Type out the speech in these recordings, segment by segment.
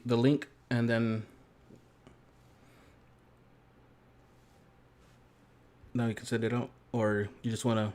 the link, and then now you can set it out, or you just want to.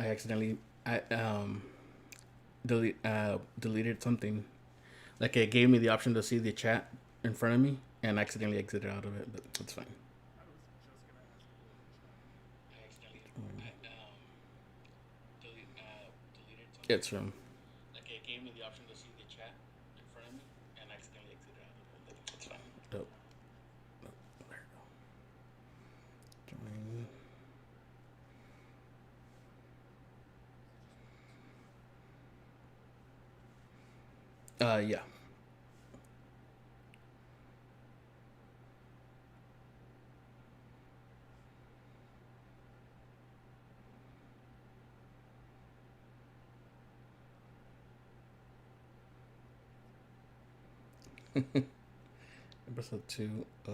I accidentally deleted something. Like it gave me the option to see the chat in front of me, and I accidentally exited out of it, but it's fine. It's from. Oh, there we go. Yeah. Episode 2 of.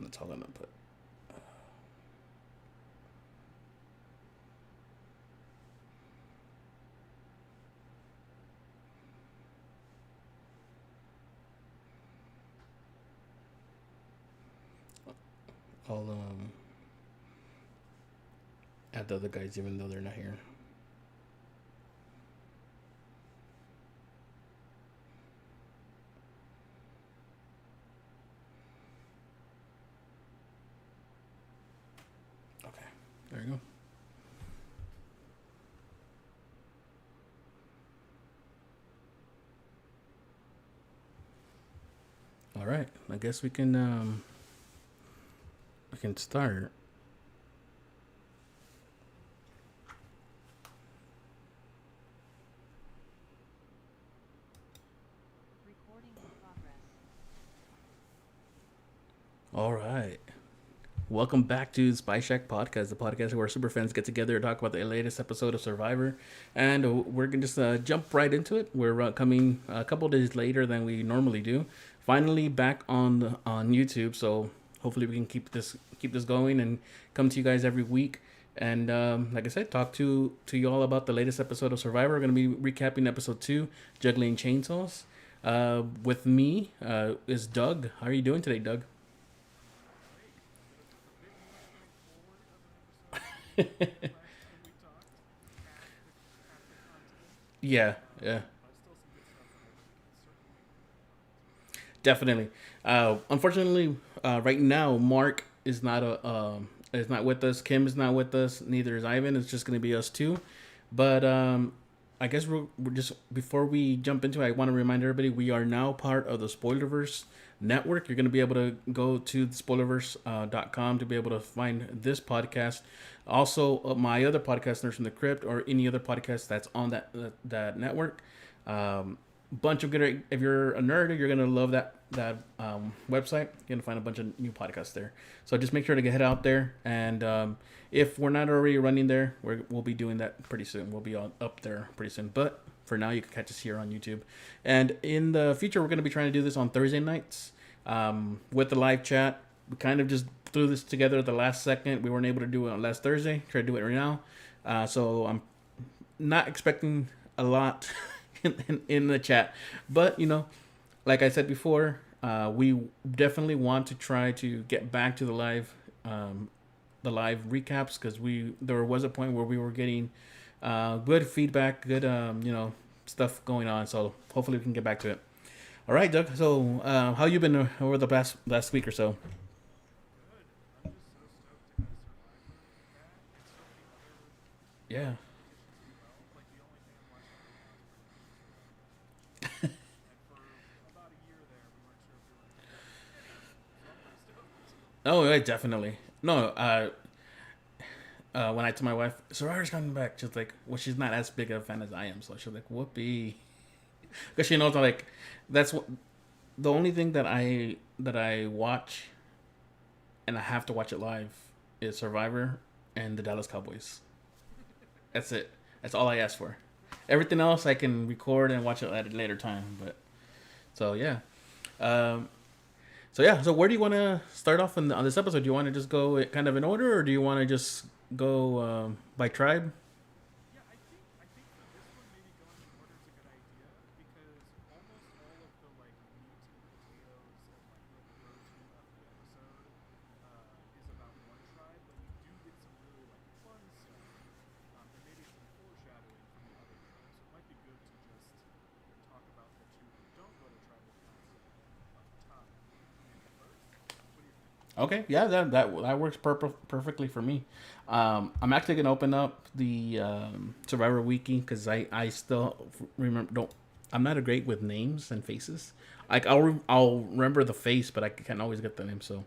That's all I'm gonna put. I'll add the other guys even though they're not here. Okay, there you go. All right, I guess we can start. All right. Welcome back to Spy Shack Podcast, the podcast where super fans get together to talk about the latest episode of Survivor. And we're going to just jump right into it. We're coming a couple days later than we normally do. Finally back on YouTube, so hopefully we can keep this going and come to you guys every week. And like I said, talk to you all about the latest episode of Survivor. We're going to be recapping episode 2, Juggling Chainsaws. With me is Doug. How are you doing today, Doug? Yeah, yeah. Definitely. Unfortunately, right now Mark is not with us. Kim is not with us. Neither is Ivan. It's just going to be us two. But I guess we're just before we jump into it, I want to remind everybody we are now part of the Spoilerverse network. You're going to be able to go to spoilerverse.com to be able to find this podcast. Also, my other podcast, Nurse from the Crypt, or any other podcast that's on that network. Bunch of good. If you're a nerd, you're gonna love that website. You're gonna find a bunch of new podcasts there. So just make sure to head out there. And if we're not already running there, we'll be doing that pretty soon. We'll be up there pretty soon. But for now, you can catch us here on YouTube. And in the future, we're gonna be trying to do this on Thursday nights with the live chat. We kind of just threw this together at the last second. We weren't able to do it on last Thursday. Try to do it right now. So I'm not expecting a lot in the chat, but like I said before, we definitely want to try to get back to the live the live recaps because there was a point where we were getting good feedback, good stuff going on. So hopefully we can get back to it. All right, Doug. So how you been over the last week or so? Good. I'm just so stoked to have Survivor back and so many other Yeah. competitions as well. Like the only thing I'm watching right now is pretty much just Survivor qualifications. And for about a year there, we weren't sure if we were going to come back again. So I'm pretty stoked. Oh, yeah, definitely. No, when I told my wife Survivor's coming back, she's like, well, she's not as big of a fan as I am, so she's like, whoopee, because she knows like that's what the only thing that I watch and I have to watch it live is Survivor and the Dallas Cowboys. That's it. That's all I ask for. Everything else I can record and watch it at a later time. But so yeah, um, so yeah. So where do you want to start off on this episode? Do you want to just go kind of in order, or do you want to just go by tribe? I think for this one, maybe going in order is a good idea because almost all of the like meat and potatoes and like the protein of the episode is about one tribe, but we do get some really like fun stuff and maybe some foreshadowing from the other tribe. So it might be good to just talk about the two that don't go to tribal council up top, maybe first. What do you think? Okay, yeah, that works perfectly for me. I'm actually gonna open up the Survivor Wiki because I still remember don't I'm not a great with names and faces. Like I'll remember the face, but I can't always get the name. So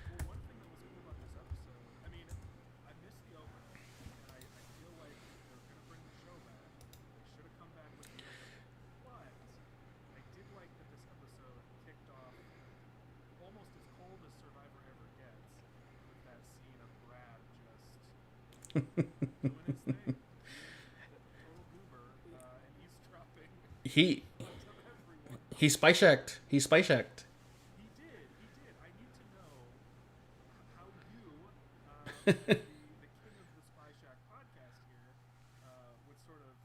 Well, one thing that was cool about this episode, I mean, I missed the opener, and I feel like if they're going to bring the show back, they should have come back with the opener. But I did like that this episode kicked off almost as cold as Survivor ever gets with that scene of Brad just doing his thing, being the total goober and eavesdropping he in front of everyone. he spy checked. He spy checked. He did. He did. I need to know how you, as the king of the Spy Shack podcast here, would sort of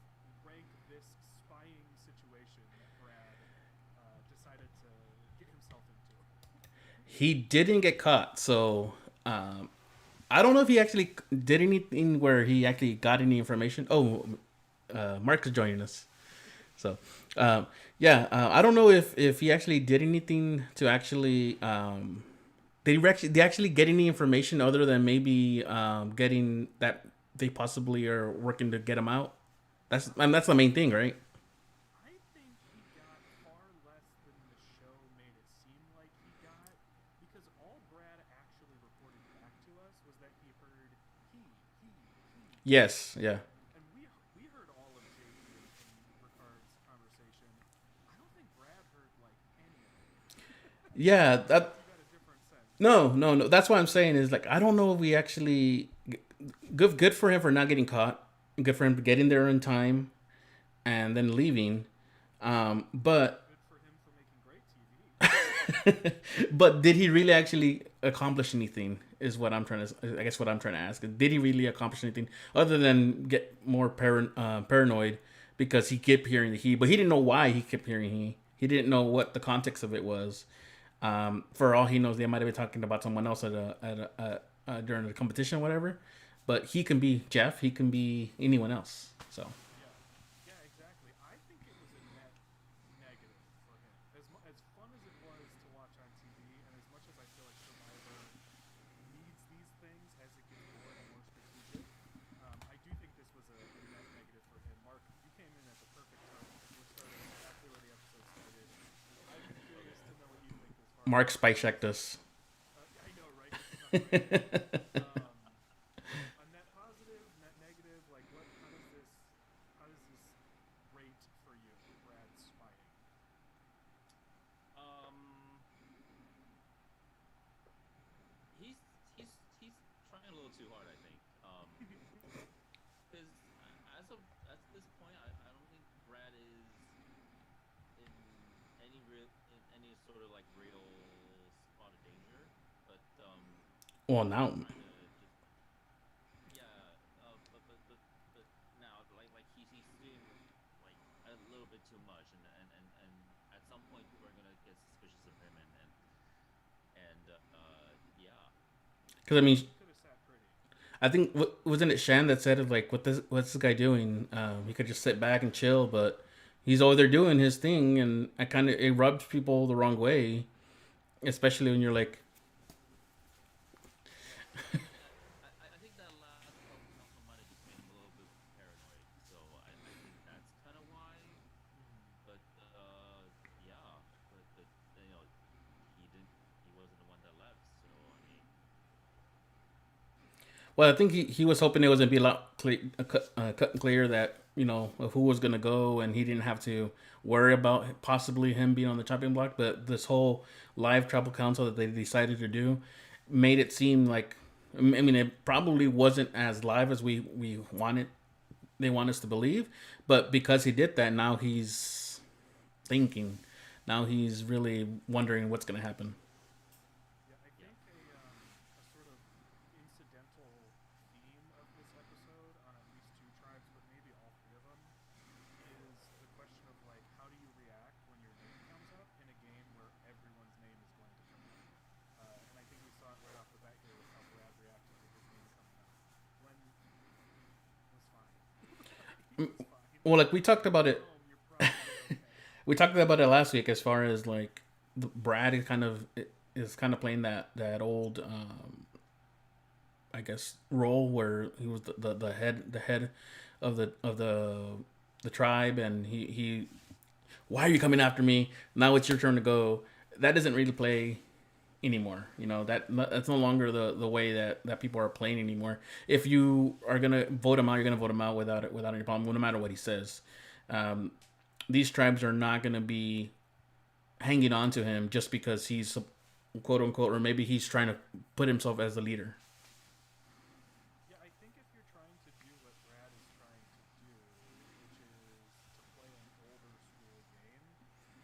rank this spying situation that Brad decided to get himself into. He didn't get caught, so I don't know if he actually did anything where he actually got any information. Oh, Mark is joining us. So, yeah, I don't know if he actually did anything to actually they actually get any information other than maybe getting that they possibly are working to get him out. That's the main thing, right? I think he got far less than the show made it seem like he got, because all Brad actually reported back to us was that he heard he, Yes, yeah, and we heard all of JD and Ricard's conversation. I don't think Brad heard like any of it. yeah. Unless That you got a different sense. no, no, no. That's what I'm saying is like I don't know if we actually good for him for not getting caught. Good for him getting there in time and then leaving. But Good for him for making great TV. but did he really actually accomplish anything? Is what I'm trying to. I guess what I'm trying to ask. Did he really accomplish anything other than get more paranoid because he kept hearing the he, but he didn't know why he kept hearing he. He didn't know what the context of it was. For all he knows, they might have been talking about someone else during the competition, or whatever. But he can be Jeff. He can be anyone else. So Yeah, yeah, exactly. I think it was a net negative for him. As fun as it was to watch on TV, and as much as I feel like Survivor needs these things as it gets more and more strategic, I do think this was a net negative for him. Mark, you came in at the perfect time because we're starting exactly where the episode started. I'm curious to know what you think as far as Mark spy checked us. I know, right? He snuck right in. Um, a net positive, net negative. Like, what? How does this rate for you, Brad spying? Um, he's he's trying a little too hard, I think. Because as of at this point, I don't think Brad is in in any sort of like real spot of danger. But Well, he's now trying to just yeah. But now he's doing like a little bit too much, and at some point people are gonna get suspicious of him, and yeah. because I mean He could have sat pretty. I think wasn't it Shan that said it like, what's this guy doing? He could just sit back and chill, but he's over there doing his thing, and I kind of it rubs people the wrong way, especially when you're like, Yeah, I think that last council might have just made him a little bit paranoid. So I think that's kind of why. But yeah, but he didn't. He wasn't the one that left. So I mean, well, I think he was hoping it was gonna be a lot cut and clear that of who was gonna go, and he didn't have to worry about possibly him being on the chopping block. But this whole live tribal council that they decided to do made it seem like, I mean, it probably wasn't as live as we wanted. They want us to believe, but because he did that, now he's thinking. Now he's really wondering what's gonna happen. Yeah, I yeah, think a sort of incidental theme of this episode on at least two tribes, but maybe all three of them, is the question of like how do you react when your name comes up in a game where everyone's name is going to come up. And I think we saw it right off the bat here with how Brad reacted to his name coming up. When it was fine. He was fine. Well, like we talked You're about at it, home. You're probably okay. we talked about it last week as far as like Brad is kind of playing that old I guess role where he was the head of the tribe, and he why are you coming after me? Now it's your turn to go. That doesn't really play anymore. That's no longer the way that people are playing anymore. If you are gonna vote him out, you're gonna vote him out without any problem, no matter what he says. Um, these tribes are not gonna be hanging on to him just because he's quote unquote, or maybe he's trying to put himself as the leader. Yeah, I think if you're trying to do what Brad is trying to do, which is to play an older school game,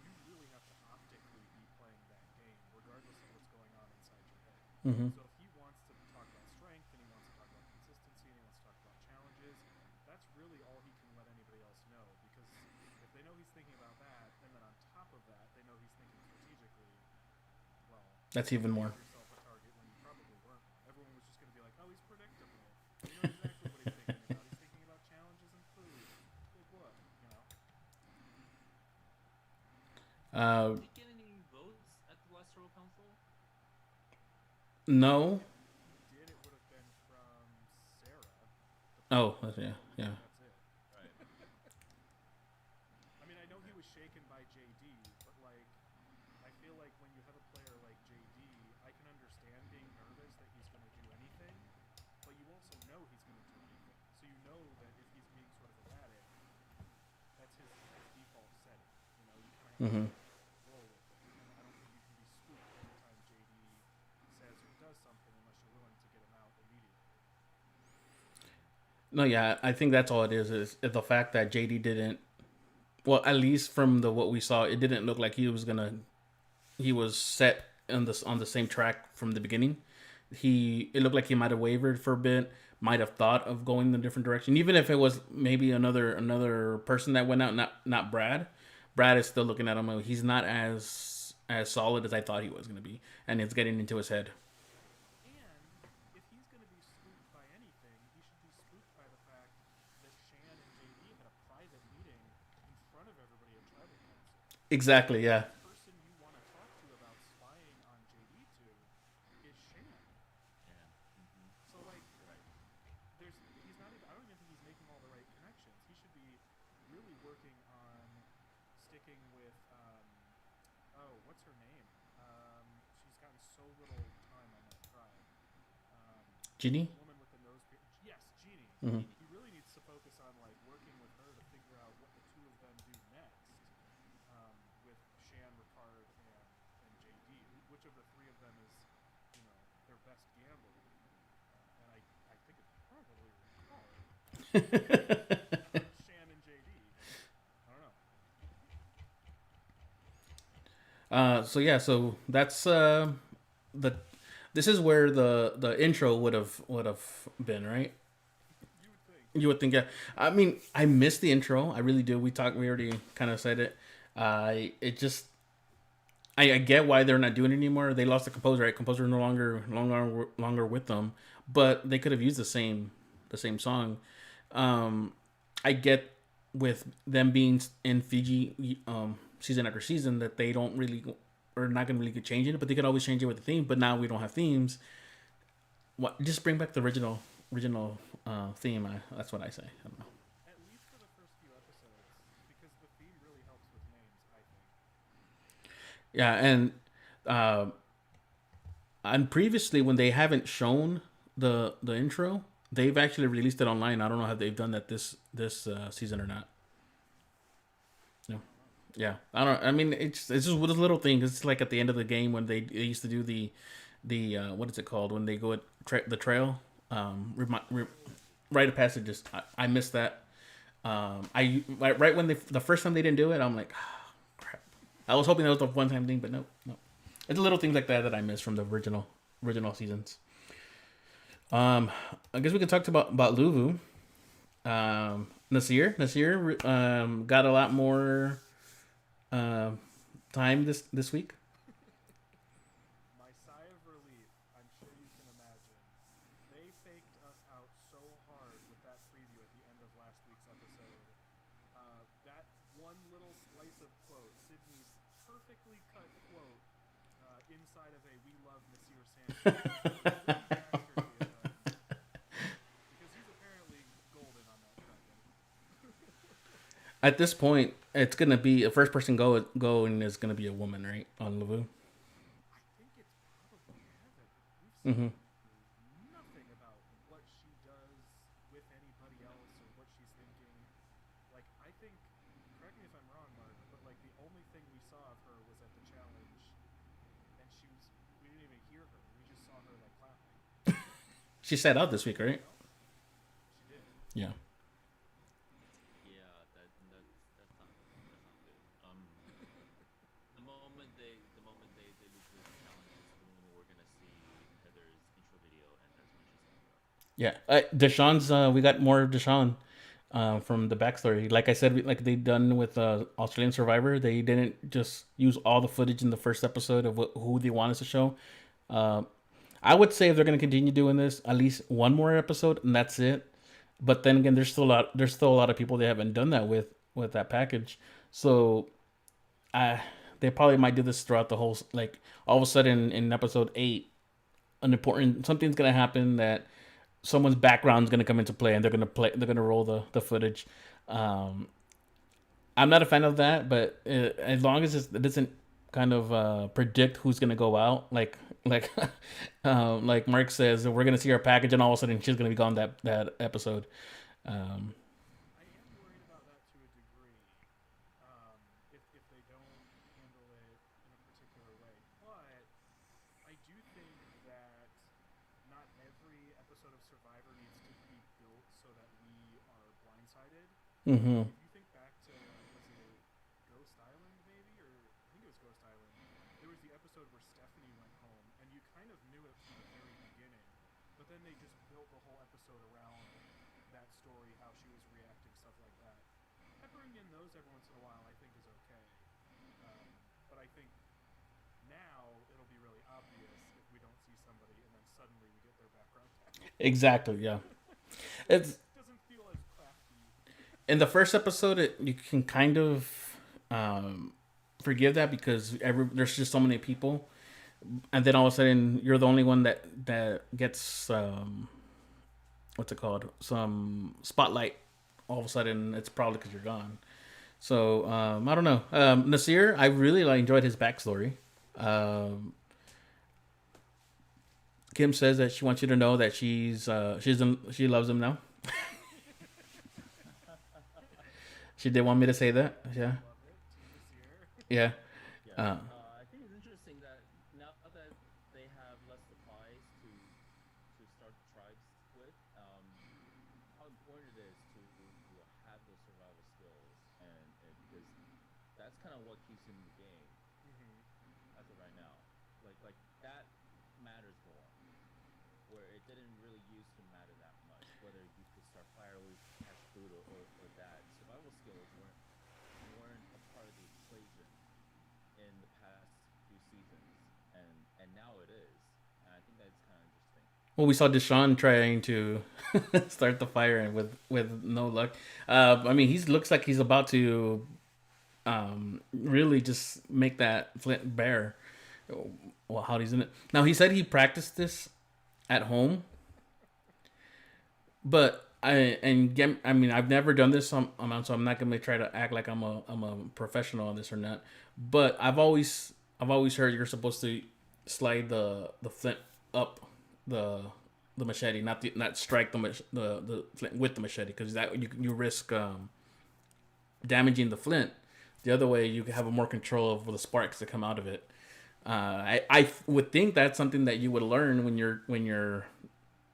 you really have to optically be playing that game, regardless of what's going on inside your head. Mm-hmm. So if he wants to talk about strength and he wants to talk about consistency and he wants to talk about challenges, that's really all he can let anybody else know. Because if they know he's thinking about that, and then on top of that, they know he's thinking strategically, well, That's you even gave more. yourself a target when you probably weren't. Everyone was just going to be like, oh, he's predictable. We know exactly what he's thinking about. He's thinking about challenges and food. Like what? You know? Uh, did he get any votes at the last Royal Council? no. If he did, it would have been from Sarah, the Oh, president. yeah, yeah. That's it. Right. I mean, I know he Yeah. was shaken by JD, but like, I feel like when you have a player like JD, I can understand being nervous that he's going to do anything, but you also know he's going to do anything. So you know that if he's being sort of erratic, that's his default setting. You kind of have Mm-hmm. to roll with it. And I don't think you can be spooked every time JD says or does something unless you're willing to get him out immediately. No, yeah, I think that's all it is the fact that JD didn't. Well, at least from the what we saw, it didn't look like he was set on the same track from the beginning. It looked like he might have wavered for a bit, might have thought of going in a different direction, even if it was maybe another person that went out, not Brad. Brad is still looking at him. He's not as solid as I thought he was going to be, and it's getting into his head. And if he's going to be spooked by anything, he should be spooked by the fact that Shan and JD had a private meeting in front of everybody at Tribal Council. Exactly. The Yeah. last person you want to talk to about spying on JD2 is Shan. Yeah. Mm-hmm. So like, You're right. he's not even. I don't even think he's making all the right connections. He should be really working on sticking with. Oh, what's her name? She's gotten so little time on that tribe. Um, Ginny. the woman with the nose piercing. Yes, Jeannie. Mm-hmm. Genie. He really needs to focus on like working with her to figure out what the two of them do next. With Shan, Ricard, and JD. Which of the three of them is, their best gambler? And I think it's probably Ricard. Shan and JD. I don't know. So yeah, so that's the this is where the intro would have been, right? You would think. You would think, yeah. I mean, I missed the intro. I really do. We already kind of said it. It just, I get why they're not doing it anymore. They lost the composer, right? Composer no longer with them, but they could have used the same song. I get with them being in Fiji season after season that they don't really or not gonna really get changing it, but they could always change it with the theme. But now we don't have themes. What? Just bring back the original theme. That's what I say. I don't know. At least for the first few episodes, because the theme really helps with names. I think. Yeah, uh, and previously when they haven't shown the intro, they've actually released it online. I don't know how they've done that this season or not. No. Yeah, I don't. I mean, it's just with a little thing. It's like at the end of the game when they used to do the what is it called when they go at the trail, rite of passages. I missed that. Right when the first time they didn't do it, I'm like, oh, crap. I was hoping that was a one time thing, but no, no. It's little things like that that I miss from the original seasons. I guess we could talk about Luvu. Nasir got a lot more uh, time this week. My sigh of relief, I'm sure you can imagine. They faked us out so hard with that preview at the end of last week's episode. That one little slice of quote, Sydney's perfectly cut quote, inside of a "We love Nasir Sandhu." Because he's apparently golden on that dragon. At this point, it's gonna be a first person going is gonna be a woman, right? On Luvu. I think it's probably Heaven. We've Mm-hmm. seen nothing about what she does with anybody else or what she's thinking. Like, I think, correct me if I'm wrong, Mark, but like the only thing we saw of her was at the challenge, and we didn't even hear her. We just saw her like clapping. She sat out this week, You right? know? She did. Yeah. Yeah, that's not good. The moment they lose this challenge is when we're gonna see Heather's intro video, and that's when she's gonna go. Yeah. Deshaun's. We got more of Deshaun. From the backstory, like I said, like they done with Australian Survivor, they didn't just use all the footage in the first episode of who they want us to show. Uh, I would say if they're going to continue doing this, at least one more episode, and that's it. But then again, there's still a lot of people they haven't done that with that package. So, I they probably might do this throughout the whole. Like all of a sudden in episode 8, an important something's going to happen that someone's background is going to come into play, and they're going to roll the footage. Um, I'm not a fan of that, but as long as it doesn't kind of predict who's gonna go out, like like Mark says, we're gonna see our package, and all of a sudden she's gonna be gone that episode. Um, I am worried about that to a degree. If they don't handle it in a particular way, but I do think that not every episode of Survivor needs to be built so that we are blindsided. mm-hmm. If you think back to, was it Ghost Island maybe, or I think it was Ghost Island. There was the episode where Stephanie went home, and you kind of knew it from the very beginning, but then they just built the whole episode around that story, how she was reacting, stuff like that. Peppering in those every once in a while, I think, is okay. But I think now it'll be really obvious if we don't see somebody and then suddenly we get their background tag. Exactly. Yeah. It's It doesn't feel as crafty. in the first episode. You can kind of um, forgive that because there's just so many people, and then all of a sudden you're the only one that gets what's it called, some spotlight. All of a sudden, it's probably because you're gone. So I don't know. Nasir, I really enjoyed his backstory. Um, Kim says that she wants you to know that she loves him now. She did want me to say that. Yeah, Love it. Team this year. yeah. Yeah, Uh, I think it's interesting that now that they have less supplies to start tribes with, how important it is to have those survival skills, and because that's kind of what keeps him in the game as of right now. Like that matters more. Where it didn't really used to matter that much, whether you could start fire, catch food, or that survival skills weren't a part of the equation in the past few seasons, and now it is, and I think that's kind of interesting. Well, we saw Deshaun trying to start the fire and with no luck. I mean, he looks like he's about to really just make that flint bare. Well, how he's in it now. He said he practiced this at home, but I mean, I've never done this amount, so I'm not gonna try to act like I'm a professional on this or not. But I've always heard you're supposed to slide the flint up the the machete, not strike the flint with the machete, because that you risk damaging the flint. The other way, you have more control of the sparks that come out of it. I would think that's something that you would learn when you're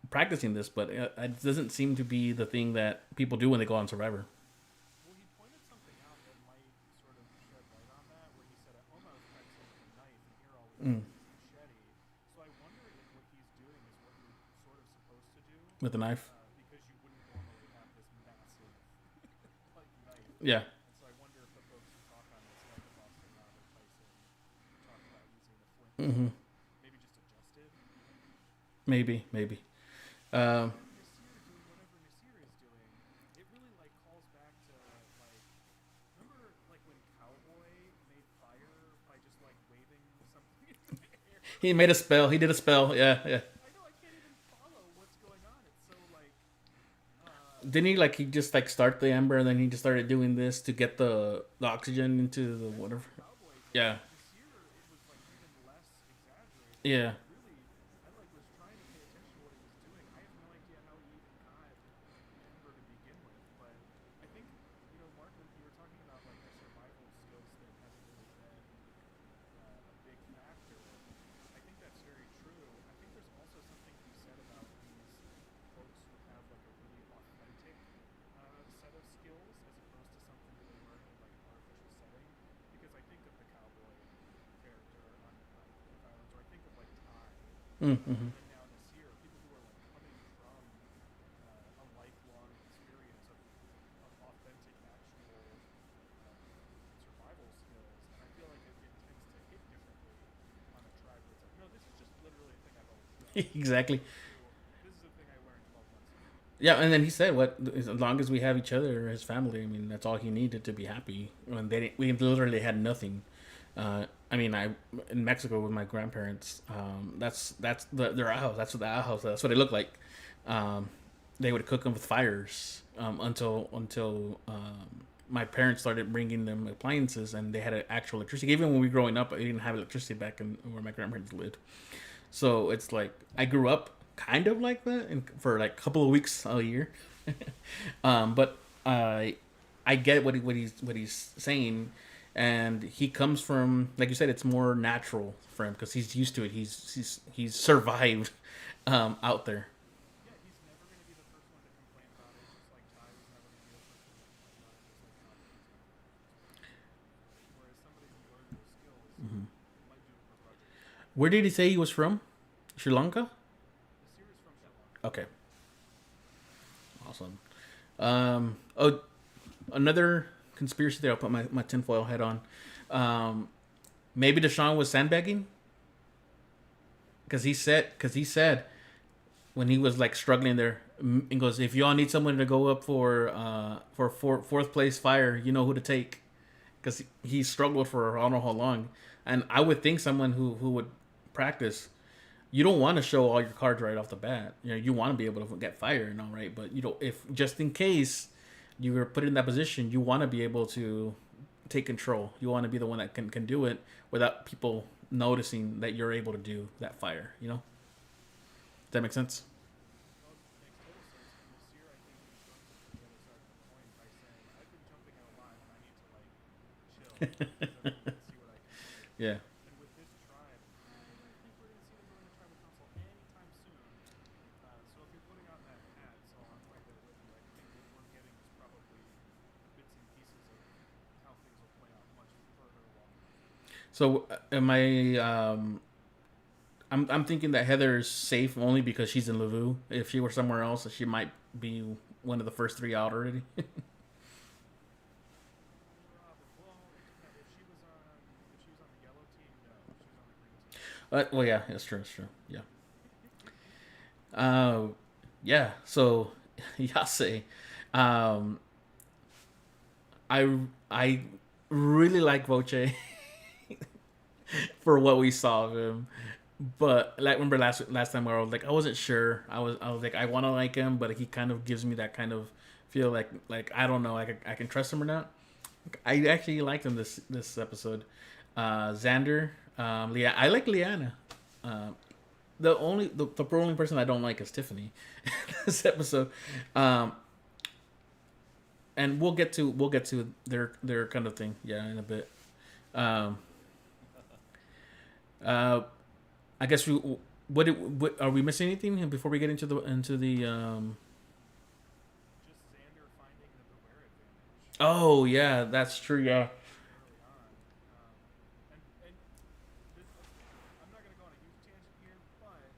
practicing this, but it doesn't seem to be the thing that people do when they go on Survivor. Well, he pointed something out that might sort of shed light on that, where he said at home I was practicing with a knife, and here all we have Mm. is this machete. So I wonder if what he's doing is what you're sort of supposed to do, With the knife. because you wouldn't normally have this massive like knife. Yeah. And so I wonder if the folks who talk on this, like the Boston Rob or Tyson, talk about using the flint Hmm. maybe just adjusted. Maybe. And Um, then Nasir doing whatever Nasir is doing, it really like calls back to like remember like when Cowboy made fire by just like waving something in the air? he made a spell. He did a spell. Yeah, yeah. I know I can't even follow what's going on. It's so like Didn't he like he just like start the ember and then he just started doing this to get the oxygen into the that's whatever? what Cowboy did. Yeah, Nasir it was like even less exaggerated. yeah. But really I like was trying to pay attention to what he was doing. I have no idea how he even got Ember to begin with, but I think Mark, you were talking about like the survival skills thing hasn't really been a big factor. I think that's very true. I think there's also something to be said about these folks who have like a really authentic set of skills as opposed to something that they learn in like an artificial setting. Because I think of the cowboy character on Cook Islands, or I think of like Ty, Mm-hmm. and now Nasir, people who are like coming from a lifelong experience of authentic, actual survival skills, and I feel like it tends to hit differently on a tribe where it's like, no, this is just literally a thing I've always done. Exactly. This is a thing I learned 12 months ago. Yeah, and then he said, "What as long as we have each other, his family. I mean, that's all he needed to be happy. When we literally had nothing. I mean, I in Mexico with my grandparents. Their house. That's what the house. That's what it looked like. Um, they would cook them with fires until my parents started bringing them appliances, and they had an actual electricity. Even when we were growing up, I didn't have electricity back in where my grandparents lived. So it's like I grew up kind of like that, and for like a couple of weeks a year. But I get what he's saying, and he comes from, like you said, it's more natural for him because he's used to it. He's survived out there. Yeah, he's never going to be the first one to complain about it, just like Ty was never going to be the first one to complain about it, just like Cowboy's never going to be the first one to complain about it. Whereas somebody who learned those skills might do it begrudgingly. Where did he say he was from? Sri Lanka. Nasir is from Sri Lanka. Okay, awesome. Oh, another conspiracy there. I'll put my tinfoil hat on. Um, Maybe Deshaun was sandbagging because he said when he was like struggling there, and goes, if y'all need someone to go up for fourth place fire, you know who to take, because he struggled for I don't know how long, and I would think someone who would practice. You don't want to show all your cards right off the bat. You want to be able to get fired and all right, but if just in case you were put in that position, you want to be able to take control. You want to be the one that can do it without people noticing that you're able to do that fire. Does that make sense? Well, it makes total sense. And Nasir, I think he comes to the other side of the coin by saying, I've been jumping out a lot and I need to, like, chill and see what I can do. Yeah. And with this tribe, I don't really think we're going to see them go into tribal council anytime soon. So if you're putting on that hat, so I'm right there with you. I think what we're getting is probably bits and pieces of how things will play out much further along the line. So am I? I'm thinking that Heather is safe only because she's in Lavu. If she were somewhere else, she might be one of the first three out already. Well, if she was on the yellow team, no. If she was on the green team. Well, yeah, that's true. That's true. Yeah. Uh, yeah. So, Yase, um, I really like Voce for what we saw of him. But like remember last time where I was like I wasn't sure. I was like I want to like him, but he kind of gives me that kind of feel like I don't know I can trust him or not. I actually liked him this episode. Xander, I like Liana. Um, the only person I don't like is Tiffany. This episode, um, and we'll get to their kind of thing, yeah, in a bit. Um, uh, I guess what are we missing anything before we get into the. Just Xander finding the beware advantage Oh yeah, that's true. Yeah, early on. And this, I'm not going to go on a huge tangent here, but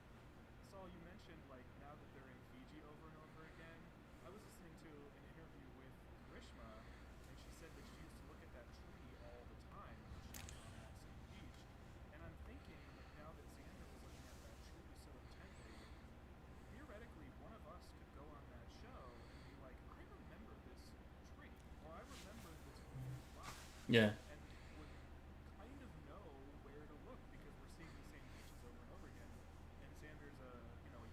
Saul, you mentioned like now that they're in Fiji over and over again. I was listening to an interview with Grishma, and she said that she used to look at that tree all the time when she was on that same beach. And I'm thinking now that Xander was looking at that tree so intently, theoretically one of us could go on that show and be like, I remember this tree, or I remember this weird rock, yeah. and would kind of know where to look because we're seeing the same beaches over and over again. And Xander's a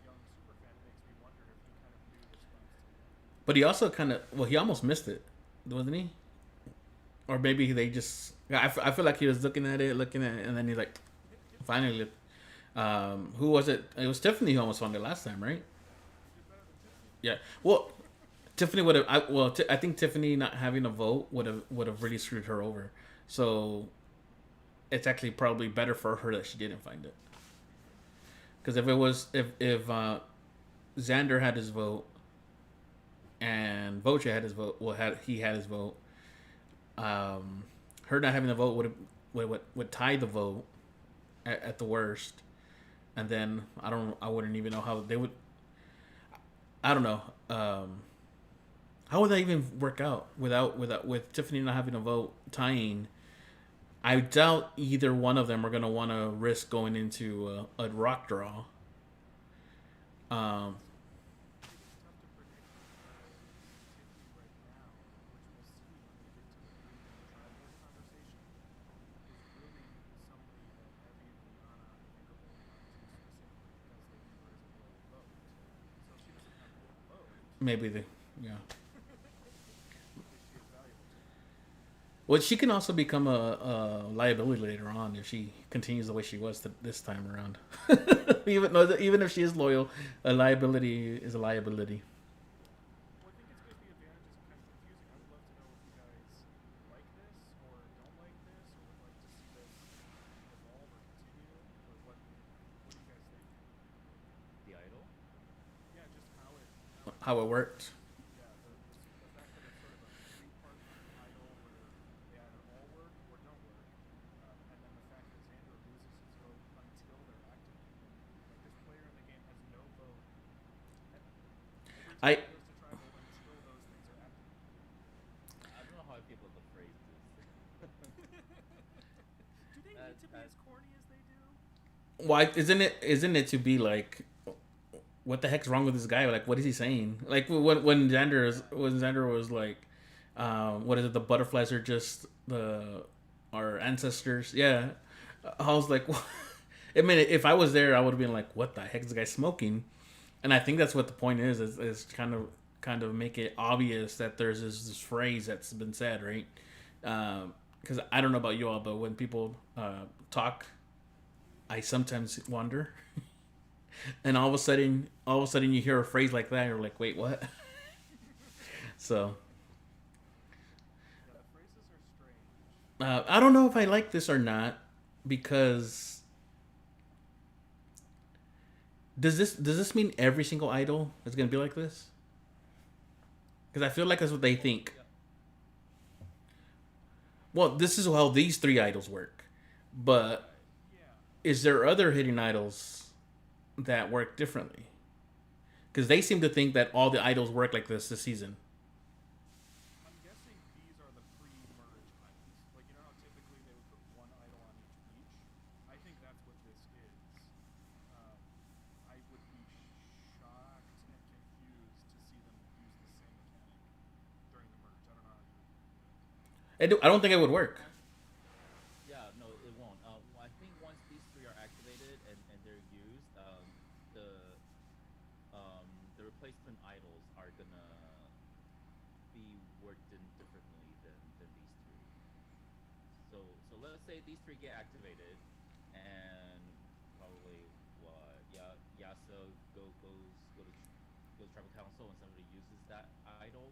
young super fan. It makes me wonder if he kind of knew the spots to look. But he also kind of he almost missed it, wasn't he? Or maybe they just I feel like he was looking at it, and then he like finally. Who was it? It was Tiffany who almost won it last time, right? He did better than Tiffany. Yeah. Well, Tiffany would have. I think Tiffany not having a vote would have really screwed her over. So it's actually probably better for her that she didn't find it. Because if it was if Xander had his vote and Voce had his vote, well, had his vote. Um, her not having the vote would tie the vote at the worst, and then I wouldn't even know how they would. I don't know. How would that even work out with Tiffany not having a vote tying? I doubt either one of them are gonna want to risk going into a rock draw. Um, I think it's tough to predict because Tiffany right now, which we'll see when we get to the Greek and the tribal conversation, is really somebody that Evie and Liana, I think, are holding on to specifically because they view her as a loyal vote. So if she doesn't have that vote, maybe yeah. is she as valuable to them? Well, she can also become a liability later on if she continues the way she was this time around. Even if she is loyal, a liability is a liability. Well, I think it's because the advantage is kind of confusing. I would love to know if you guys like this or don't like this, or would like to see this evolve or continue, or what do you guys think? The idol. Yeah, just how it How it worked. yeah the fact that it's sort of a three-part idol where they either all work or don't work, and then the fact that Xander loses his vote until they're activated. Like this player in the game has no vote every time I he goes to tribal until those things are activated. I don't know how people have phrase this. Do they need to be That as corny as they do? why isn't it to be like what the heck's wrong with this guy? Like, what is he saying? Like when Xander was like, what is it? The butterflies are just our ancestors. Yeah, I was like, what? I mean, if I was there, I would have been like, what the heck is this guy smoking? And I think that's what the point is kind of make it obvious that there's this phrase that's been said, right? Because I don't know about you all, but when people talk, I sometimes wonder. And all of a sudden you hear a phrase like that, you're like, wait, what? So Yeah, the phrases are strange. I don't know if I like this or not because does this mean every single idol is gonna be like this? Because I feel like that's what they think. Yeah. Well, this is how these three idols work, but Yeah. is there other hidden idols that work differently? Because they seem to think that all the idols work like this season. I'm guessing these are the pre-merge idols. Like, you know how typically they would put one idol on each beach? I think that's what this is. I would be I don't think it would work. Yeah, no, it won't. I think once these three are activated and they're used, the replacement idols are gonna be worked in differently than these three. So let's say these three get activated, and probably what Yasuo goes tribal council and somebody uses that idol,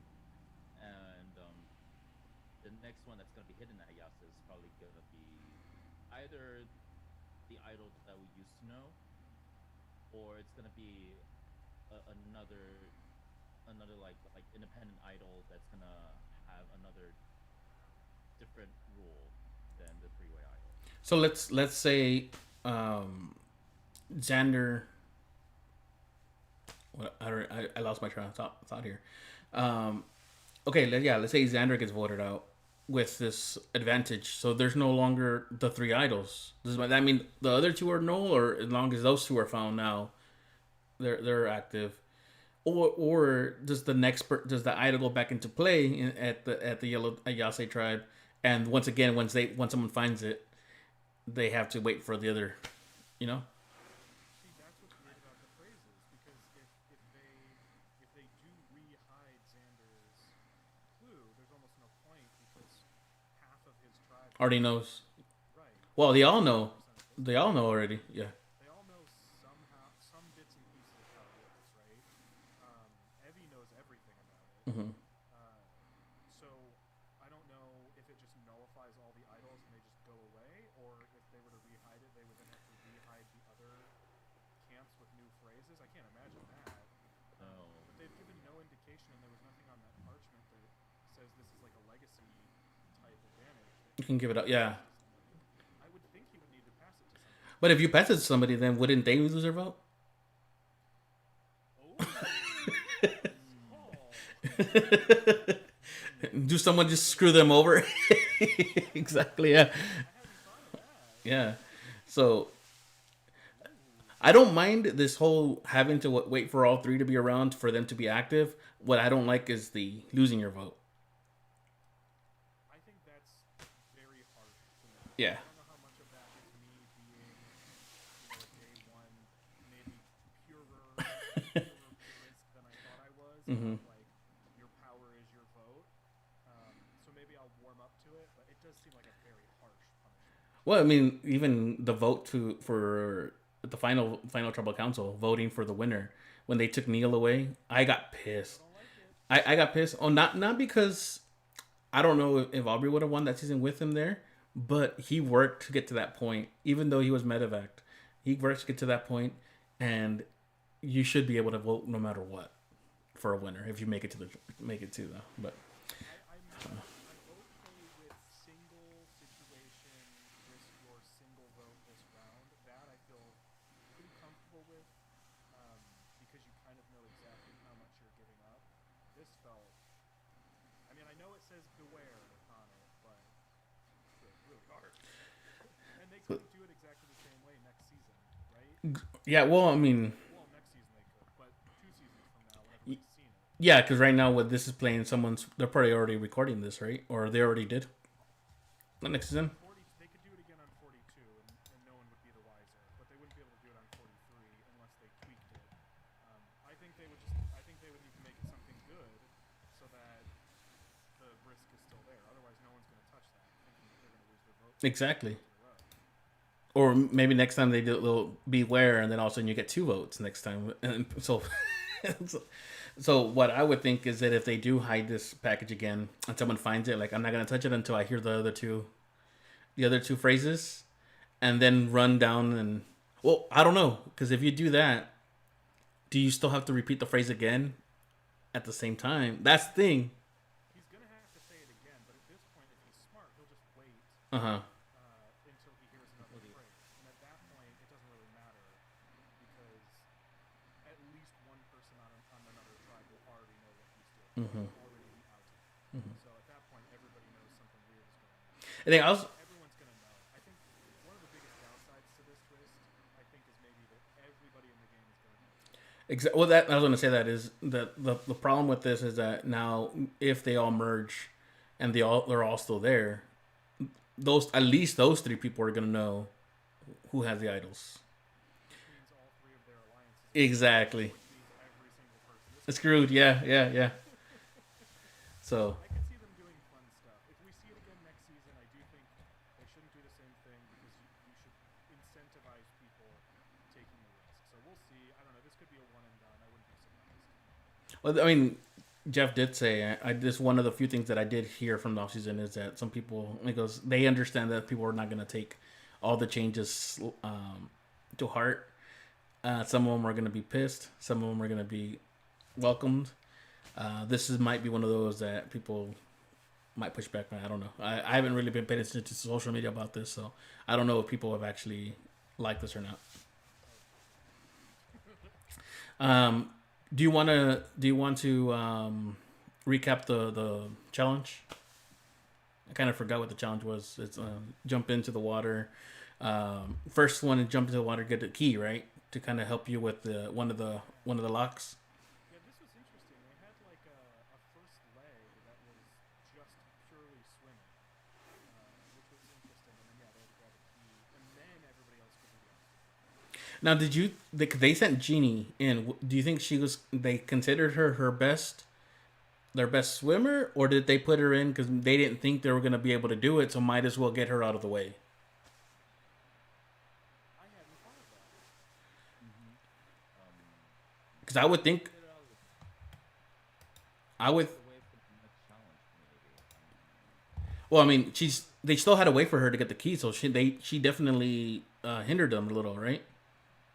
and the next one that's gonna be hidden at Yasuo is probably gonna be either the idol that we used to know, or it's gonna be another like independent idol that's gonna have another different rule than the three-way idol. So let's say um, Xander. What I lost my train of thought here. Um, okay, yeah, let's say Xander gets voted out with this advantage. So there's no longer the three idols. Does that mean the other two are null, or as long as those two are found now, they're active? Or does does the idol go back into play at the yellow Yase tribe, and once again once someone finds it, they have to wait for the other, you know? See, that's what's weird about the phrases because if they do re-hide Xander's clue, there's almost no point because half of his tribe Already knows. right. Well, they all 100% know. of this. They all know already. Yeah. They all know somehow, some bits and pieces of how it works, right? Evie knows everything about it. Hmm. Uh, so I don't know if it just nullifies all the idols and they just go away, or if they were to rehide it, they would then have to rehide the other camps with new phrases. I can't imagine that. No. But they've given no indication, and there was nothing on that parchment that says this is like a legacy type advantage. That You can give it up. Yeah. I would think he would need to pass it to somebody. But if you pass it to somebody, then wouldn't they lose their vote? Oh. Do someone just screw them over? Exactly. Yeah. I hadn't thought of that. Yeah. So I don't mind this whole having to wait for all three to be around for them to be active. What I don't like is the losing your vote. I think that's very harsh to me. Yeah. I don't know how much of that is me being, day one, maybe purer purist than I thought I was. Mhm. Like, your power is your vote. So maybe I'll warm up to it, but it does seem like a very harsh punishment. Well, I mean, even the vote for the final tribal council voting for the winner when they took Neil away, I got pissed. I don't like it. I got pissed. Oh, not because I don't know if Aubrey would have won that season with him there, but he worked to get to that point. Even though he was medevac, he worked to get to that point, and you should be able to vote no matter what for a winner if you make it to though. But I'm okay with single situation, risk your single vote this round. That I feel pretty comfortable with, because you kind of know exactly how much you're giving up. This felt. I mean, I know it says beware on it, but it really hard. And they couldn't do it exactly the same way next season, right? yeah, well, I mean, Well, next season they could, but 2 seasons from now, when everybody's seen it. yeah, because right now what this is playing, they're probably already recording this, right? Or they already did. Not next season. 40, they could do it again on 42, and no one would be the wiser. But they wouldn't be able to do it on 43 unless they tweaked it. I think they would need to make it something good, so that the risk is still there. Otherwise, no one's going to touch that, thinking that they're going to lose their vote. Exactly. In a row. Or maybe next time they do a little beware, and then all of a sudden you get 2 votes next time. And so what I would think is that if they do hide this package again and someone finds it, like I'm not gonna touch it until I hear the other two phrases, and then run down and well, I don't know, because if you do that, do you still have to repeat the phrase again at the same time? That's the thing. He's going to have to say it again, but at this point, if he's smart, he'll just wait Uh huh. until he hears another phrase. And at that point, it doesn't really matter because at least one person on another tribe will already know what he's doing. Mhm. Already be outed. So at that point, everybody knows something weird is going on. I think I was. Everyone's going to know. I think one of the biggest downsides to this twist, I think, is maybe that everybody in the game is going to know. Well, that I was going to say that is the problem with this is that now if they all merge, and they're all still there, those at least those three people are gonna know who has the idols. which means all three of their alliances are screwed, Exactly. which means every single person is Screwed. screwed. Yeah, yeah, yeah. So I could see them doing fun stuff. If we see it again next season, I do think they shouldn't do the same thing because you should incentivize people taking the risk. So we'll see. I don't know. This could be a one and done. I wouldn't be surprised. well, I mean, Jeff did say this one of the few things that I did hear from the offseason is that some people, he goes, they understand that people are not going to take all the changes to heart. Some of them are going to be pissed. Some of them are going to be welcomed. This might be one of those that people might push back on. I don't know. I haven't really been paying attention to social media about this, so I don't know if people have actually liked this or not. Um, do you want to recap the challenge? I kind of forgot what the challenge was. It's jump into the water. First one to jump into the water, get the key, right, to kind of help you with the one of the locks. Yeah, this was interesting. They had like a first leg that was just purely swimming, which was interesting. And then yeah, they had to grab a key, and then everybody else could do the other. Now, did you they sent Jeannie in? Do you think she was? They considered her their best swimmer, or did they put her in because they didn't think they were going to be able to do it? So might as well get her out of the way. I hadn't thought of that. Um, Because I would think get it out of I would. the way for the next challenge, maybe. Well, I mean, they still had to wait for her to get the key, so she definitely hindered them a little, right?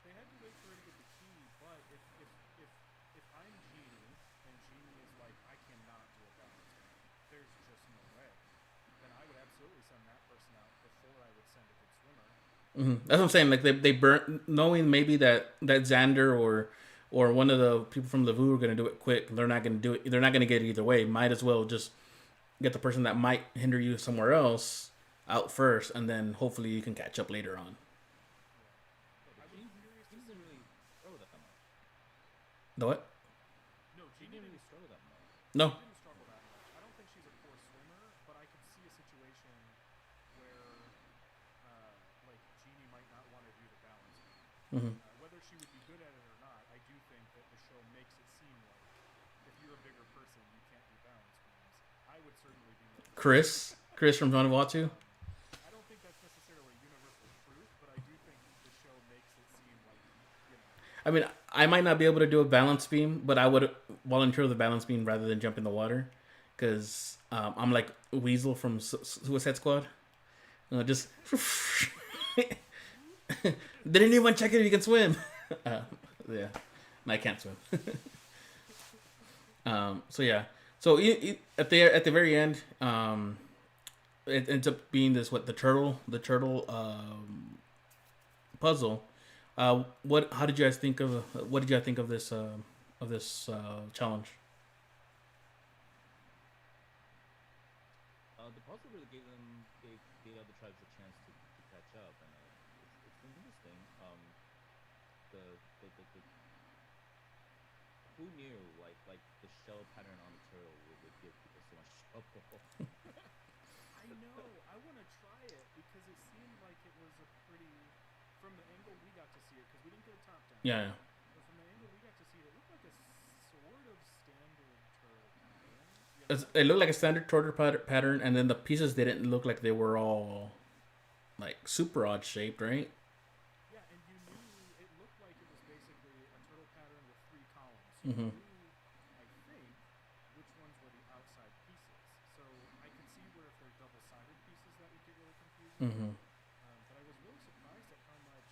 They had to wait for her to get the key, but if I'm Genie and Genie is like, I cannot do a balance beam, there's just no way, then I would absolutely send that person out before I would send a good swimmer. That's what I'm saying. Like they burnt, knowing maybe that Xander or one of the people from Lavu are gonna do it quick. They're not gonna do it. They're not gonna get it either way. Might as well just get the person that might hinder you somewhere else out first, and then hopefully you can catch up later on. Yeah, I but would Gene, be curious to Gene see. didn't really throw that much. The what? No, Gene Genie didn't didn't. really throw that much. No. She didn't struggle that much. I don't think she's a poor swimmer, but I could see a situation where, like Genie might not want to do the balance beam. Hmm. Whether she would be good at it or not, I do think that the show makes it seem like if you're a bigger person, you can't do balance beams. I would certainly be motivated. Chris from Vanuatu. I don't think that's necessarily universal truth, but I do think the show makes it seem like, you know, I mean, I might not be able to do a balance beam, but I would volunteer the balance beam rather than jump in the water, because I'm like Weasel from Suicide Squad. Just didn't even check if you can swim. Yeah, and I can't swim. So yeah, so at the very end, it ends up being this the turtle puzzle. What? How did you guys think of? What did you guys think of this challenge? The puzzle really gave other tribes a chance to catch up, and it's been interesting. The who knew like the shell pattern on the turtle would give people so much trouble. I know. I want to try it because it seemed like it was a pretty. From the angle we got to see it, because we didn't get a top down. Yeah. But from the angle we got to see it, it looked like a sort of standard turtle pattern. You It looked like a standard torture pattern, and then the pieces didn't look like they were all like super odd shaped, right? Yeah, and you knew it looked like it was basically a turtle pattern with 3 columns. So Mhm. you knew, I think, which ones were the outside pieces. So I could see where if they're double-sided pieces, that would get really confusing. Mm-hmm. But I was really surprised at how much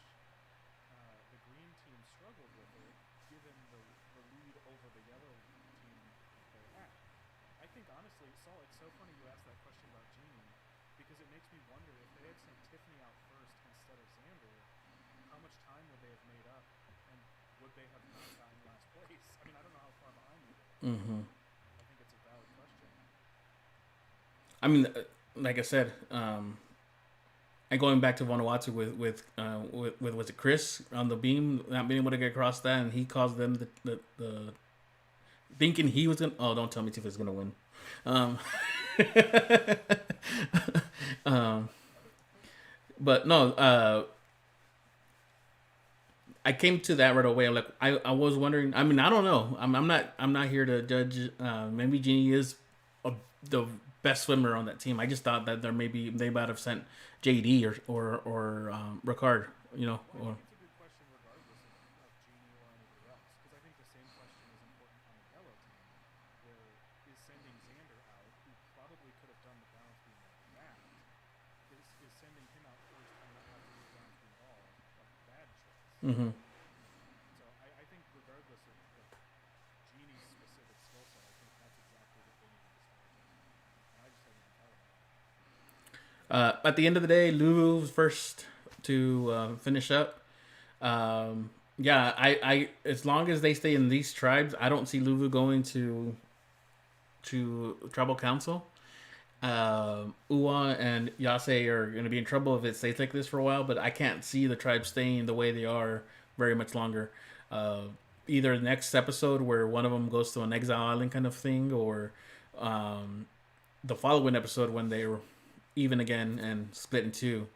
the green team struggled with it, given the lead over the yellow team that they had. I think honestly, Saul, it's so funny you asked that question about Genie, because it makes me wonder if they had sent Tiffany out first instead of Xander, how much time would they have made up, and would they have not gotten last place? I mean, I don't know how far behind they were. Mm-hmm. I think it's a valid question. I mean, like I said, and going back to Vanuatu with was it Chris on the beam not being able to get across that, and he caused them the thinking he was gonna. Oh, don't tell me Tiff is gonna win. um, but no, I came to that right away. I'm like, I was wondering. I mean, I don't know. I'm not here to judge. Maybe Genie is the best swimmer on that team. I just thought that they might have sent JD or Ricard. You know, Well, I or think it's a good question regardless of Genie or anybody else, because I think the same question is important on the yellow team, where is sending Xander out, who probably could have done the balance beam like that, is sending him out first and not having the balance beam at all a bad choice. mm-hmm. So I think regardless of Genie's specific skill set, I think that's exactly what they needed to start with. And I just hadn't even thought about it. At the end of the day, Lulu was first to finish up. Yeah, I as long as they stay in these tribes, I don't see Lulu going to tribal council. Uwa and Yase are going to be in trouble if it stays like this for a while, but I can't see the tribe staying the way they are very much longer. Uh, Either the next episode where one of them goes to an exile island kind of thing, or the following episode when they're even again and split in two.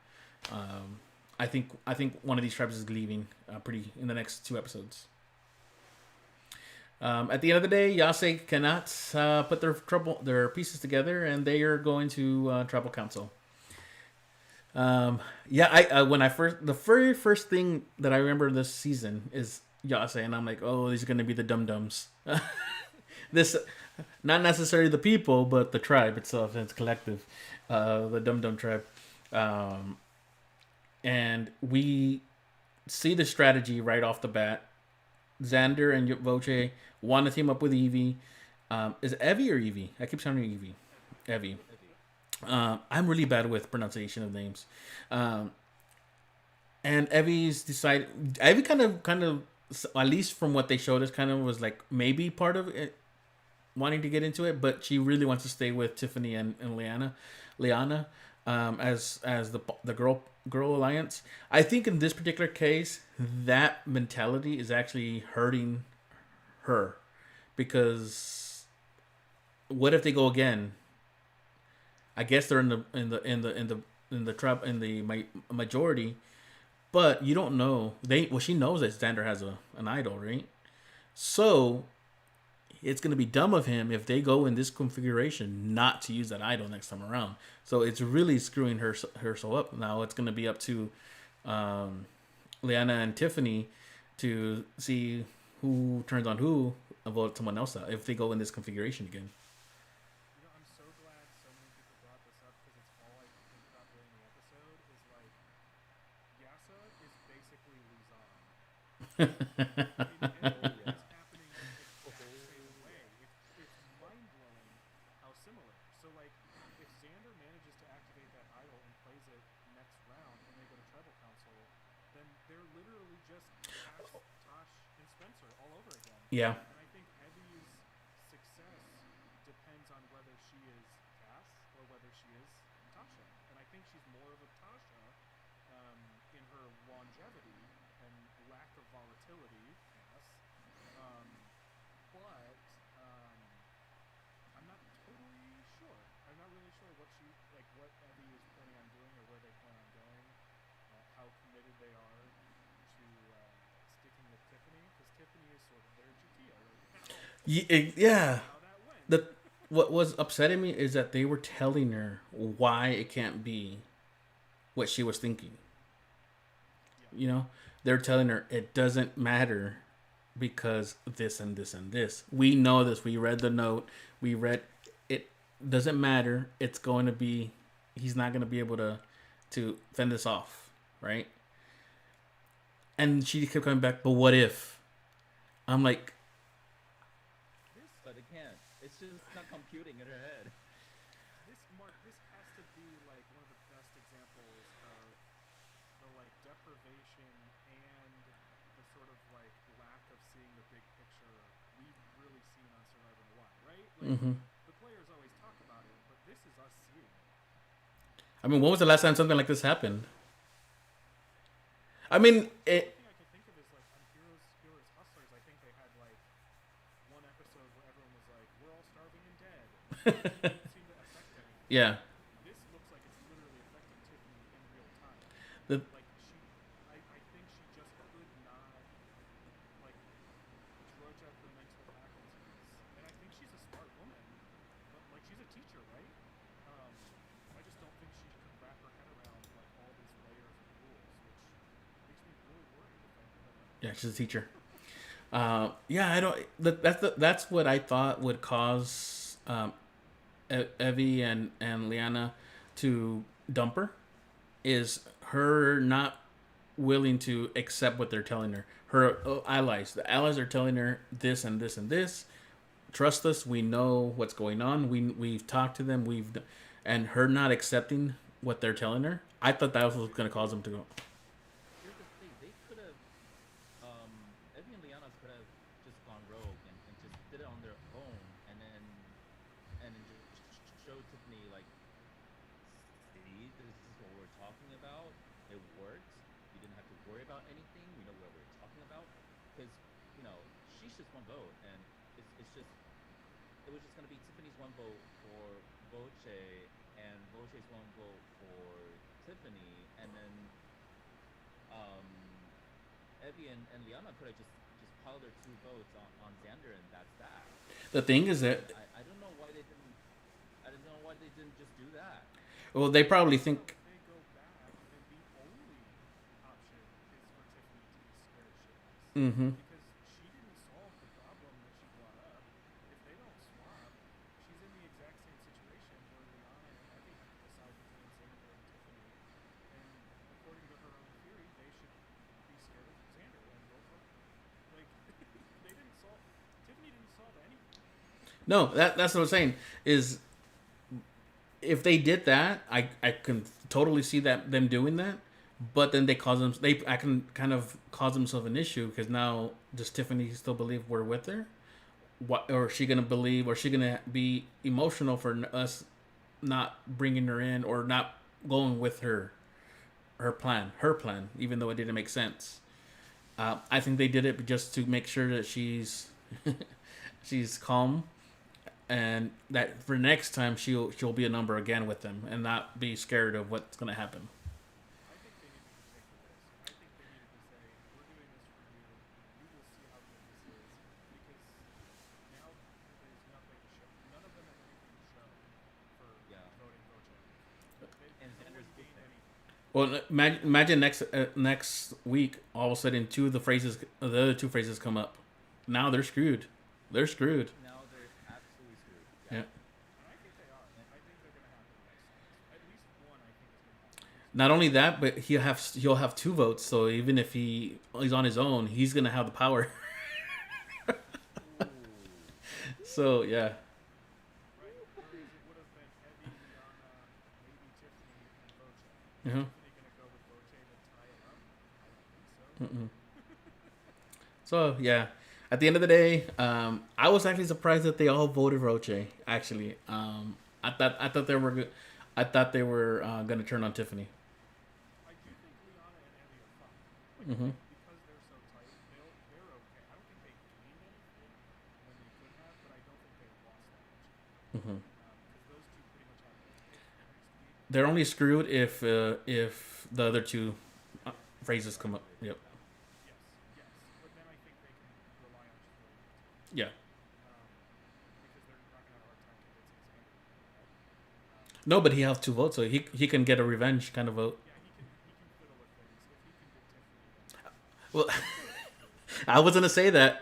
Um, I think one of these tribes is leaving pretty in the next two episodes. At the end of the day, Yase cannot put their pieces together, and they are going to tribal council. Yeah, I when I first the very first thing that I remember this season is Yase, and I'm like, oh, these are going to be the dum dums. This, not necessarily the people, but the tribe itself, and its collective, the Dum Dum tribe, and we see the strategy right off the bat. Xander and Voce want to team up with Evie. Is it Evie or Evie? I keep sounding Evie. Evie. I'm really bad with pronunciation of names. And Evie kind of, at least from what they showed us, kind of was like maybe part of it, wanting to get into it, but she really wants to stay with Tiffany and Liana, as the girl alliance. I think in this particular case, that mentality is actually hurting her, because what if they go again? I guess they're in the majority, but you don't know. She knows that Xander has an idol, right? So it's going to be dumb of him if they go in this configuration not to use that idol next time around. So it's really screwing her so up. Now it's going to be up to Liana and Tiffany to see who turns on who and vote someone else out if they go in this configuration again. You know, I'm so glad so many people brought this up because it's all I could think about during the episode is like, Yasa is basically Luzon. I mean, and it's happening the exact same way. It's mind blowing how similar. So like, if Xander manages to activate that idol and plays it next round, and they go to tribal council, then they're literally just Tosh, and Spencer all over again. Yeah. And I think Evie's success depends on whether she is Cass or whether she is Tasha. And I think she's more of a Tasha in her longevity and lack of volatility, Cass. But I'm not totally sure. I'm not really sure what Evie is planning on doing or where they plan on going. How committed they are to sticking with Tiffany, because Tiffany is sort of their Jatia right now. Yeah. How that went. What was upsetting me is that they were telling her why it can't be what she was thinking. You know, they're telling her it doesn't matter because this and this and this. We know this. We read the note. We read it. Doesn't matter. It's going to be. He's not going to be able to fend this off, right? And she kept coming back. But what if? I'm like, But it can't. It's just not computing in her head. This has to be like one of the best examples of the like deprivation and the sort of like lack of seeing the big picture we've really seen on Survivor in a while, right? Like the players always talk about it, but this is us seeing it. I mean, when was the last time something like this happened? I mean, The it. only thing I can think of is like on Heroes Hustlers, I think they had like one episode where everyone was like, "We're all starving and dead." It didn't seem to affect Yeah. This looks like it's literally affecting Tiffany in real time. The Like I think she just could not like drudge up her mental faculties. And I think she's a smart woman, but like she's a teacher, right? Um, I just don't think she could wrap her head around like all these layers of rules, which makes me really worried if I think about yeah, she's a teacher. Yeah, I don't. That's what I thought would cause Evie and Liana to dump her, is her not willing to accept what they're telling her. Her allies, the allies are telling her this and this and this. Trust us. We know what's going on. We've talked to them. And her not accepting what they're telling her. I thought that was going to cause them to go. Here's the thing: they could have, Evie and Liana could have just gone rogue and just did it on their own, and then just showed Tiffany like, see, this is what we're talking about. It worked. You didn't have to worry about anything. We know what we're talking about, because you know she's just one vote, and it's just it was just gonna be Tiffany's one vote for Voce and Voce's one vote for Tiffany, and then um, Evie and Liana could have just piled their two votes on Xander, and that's that. The thing is And that, I don't know why they didn't. I don't know why they didn't just do that. well, they probably so think. if they go back, then the only option is for Tiffany to be scared shitless. Mm-hmm. Because she didn't solve the problem that she brought up. If they don't swap, she's in the exact same situation where Liana and Evie have to decide between Xander and Tiffany. And according to her own theory, they should be scared of Xander and go for it. Like they didn't solve. Tiffany didn't solve anything. No, that's what I'm saying. Is if they did that, I can totally see that them doing that. But then they cause them. I can kind of cause themselves an issue because now does Tiffany still believe we're with her? What, or is she gonna believe? Or is she gonna be emotional for us not bringing her in or not going with her plan, even though it didn't make sense. I think they did it just to make sure that she's calm, and that for next time she'll be a number again with them and not be scared of what's gonna happen. I think they needed to take the risk. I think they needed to say, "We're doing this for you. You will see how good this is." Because now there's nothing to show. None of them have anything to show for Yeah, voting Voce. and No one Xander's gained different. anything. Well, imagine next week all of a sudden the other two phrases come up. Now they're screwed. They're screwed. Now they're absolutely screwed. Yeah. Yeah. And I think they are. And, I think they're going to happen next. At least one, I think, is going to happen. At least Not only that, but he'll have two votes. So even if he's on his own, he's gonna have the power. ooh, So yeah. right. Whereas it would have been Evie, Liana, maybe Tiffany, and Voce. Uh-huh. Tiffany going to go with Voce to tie it up? I don't think so. Mm-mm. So yeah, at the end of the day, I was actually surprised that they all voted Roche. Actually, I thought they were I thought they were gonna turn on Tiffany. I do think Liana and Evie are fine. Like, Mm-hmm. because they're so tight, they're okay. I don't think they gained anything when they could have, but I don't think they lost that much. Mm-hmm. Because those two pretty much have their pick next week. They're only screwed if the other two phrases come up. Yep. Yes, yes. But then I think they can rely on just voting for Tiffany. Yeah. Because they're not going to have a hard time convincing Xander. Right? No, but he has two votes, so he can get a revenge kind of vote. Yeah, he can fiddle with things. If he can get Tiffany, then Well, I was gonna say that.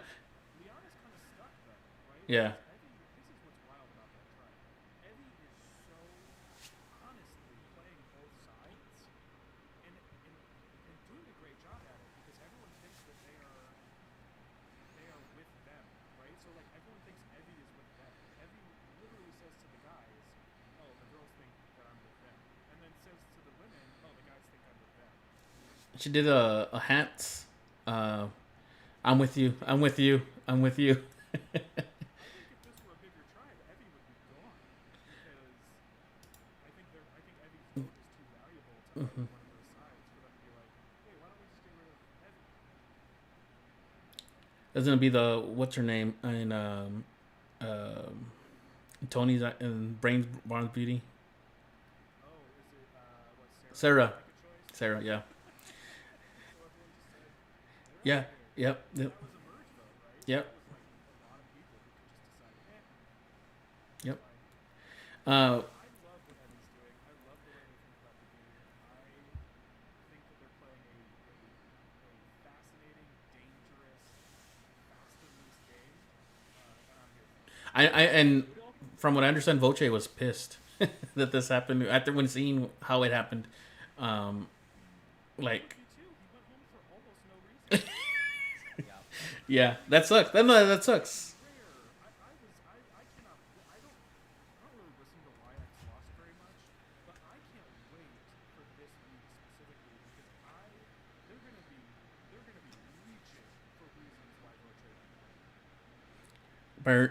Liana's kind of stuck though, right? Yeah. Because Evie, this is what's wild about that trial. Evie is so honestly playing both sides and doing a great job at it because everyone thinks that they are with them, right? So like everyone thinks Evie is with them. Evie literally says to the guys, "Oh, the girls think that I'm with them," and then says to the women, "Oh, the guys think I'm with them." She did a hat. I'm with you. I'm with you. I'm with you. I think if this were a bigger tribe, Evie would be gone because I think Evie's vote is too valuable to either one of those sides for them to be like, hey, why don't we just get rid of Evie? That's gonna be the what's her name in Tony's in Brains Barnes Beauty. Sarah. second choice. Sarah. Yeah. So everyone just said they're Yeah. playing it. Yep. Yep. That was a merge vote, right? So Yep. that was like a lot of people who could just decide, it's Yep. fine. Uh, I love what Evi's doing. I love the way they think about the game. I think that they're playing a fascinating, dangerous, fast and loose game, and I'm here for it. and from what I understand, Voce was pissed that this happened after when seeing how it happened. Um, like, Me too. He went home for almost no reason. Yeah. yeah, that sucks. That sucks. Rare. I cannot. I don't really listen to YX Lost very much, but I can't wait for this week specifically because they're gonna be reaching for reasons why Voce went home.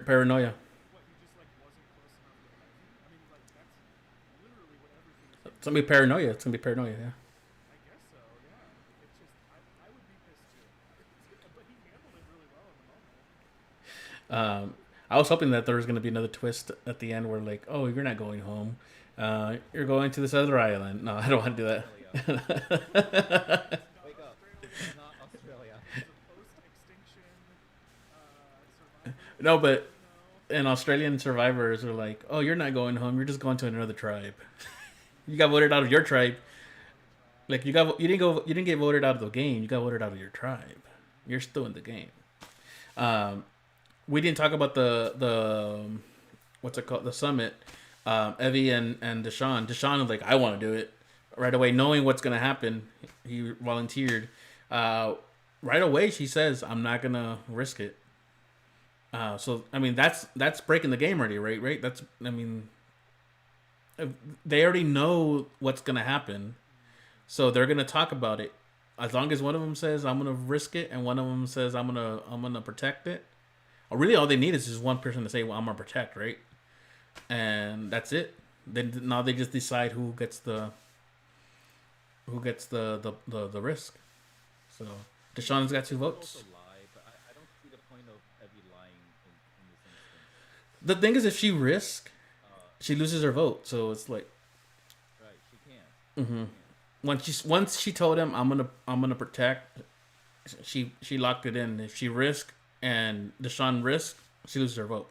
Paranoia. What, he just like wasn't close enough with Evie? I mean, like that's literally what everything is It's hinting gonna be at. paranoia. It's gonna be paranoia. Yeah. I guess so, yeah. It's just I would be pissed too. But he handled it really well in the moment. I was hoping that there was gonna be another twist at the end where like, oh, you're not going home. You're going to this other island. No, I don't want to do that. Not Wake up. Australia. It's not Australia. It's a post-extinction survivor. No, but You know. and Australian survivors are like, oh, you're not going home. You're just going to another tribe. You got voted out of your tribe. Like you didn't get voted out of the game. You got voted out of your tribe. You're still in the game. Um, we didn't talk about the what's it called, the summit. Evie and Deshaun. Deshaun was like, I want to do it right away, knowing what's gonna happen. He volunteered. Right away, she says, I'm not gonna risk it. So I mean, that's breaking the game already, right? Right. That's I mean, they already know what's gonna happen, so they're gonna talk about it. As long as one of them says I'm gonna risk it, and one of them says I'm gonna protect it. Or really, all they need is just one person to say, "Well, I'm gonna protect," right? And that's it. Then now they just decide who gets the risk. So Deshaun's got 2 Could votes. also lie, but I don't see the point of Evie lying in this instance. The thing is, if she risks, Uh, she loses her vote. So it's like, right, she can't. mm-hmm. Once she told him I'm gonna protect, she locked it in. If she risked and Deshaun risked, she loses her vote.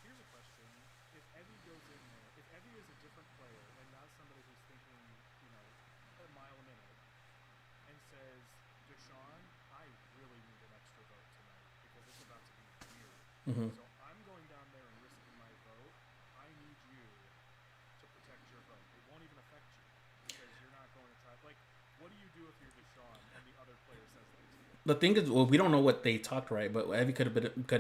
Here's a question: if Evie goes in there, if Evie is a different player and not somebody who's thinking, a mile a minute, and says, Deshaun, I really need an extra vote tonight because it's about to be weird. Mm-hmm. So I'm going down there and risking my vote. I need you to protect your vote. It won't even affect you because you're not going to try. Like, what do you do if you're Deshaun and the other player says that to you? The thing is, well, we don't know what they talked right, but Evie could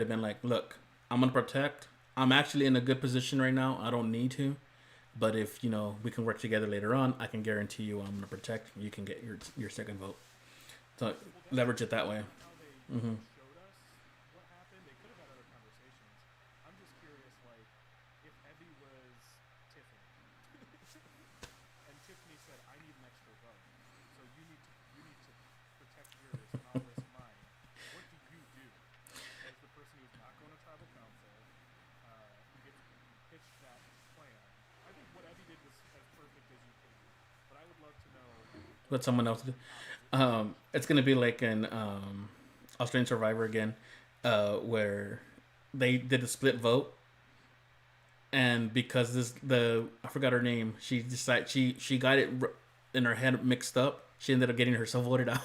have been like, look, I'm gonna protect. I'm actually in a good position right now. I don't need to, but if we can work together later on, I can guarantee you I'm gonna protect. You can get your second vote. So Well, that's leverage it that way. how they Mm-hmm. showed us what happened. They could have had other conversations. I'm just curious, like, if Evie was Tiffany, and Tiffany said, "I need an extra vote, so you need to protect yours, and I'll risk mine." What do you do as the person who's not going to tribal council? You get pitched that plan. I think what Evie did was as perfect as you could do, but I would love to know Let someone else do. It's gonna be like an Australian Survivor again, where they did a split vote, and because I forgot her name, she decided she got it in her head mixed up. She ended up getting herself voted out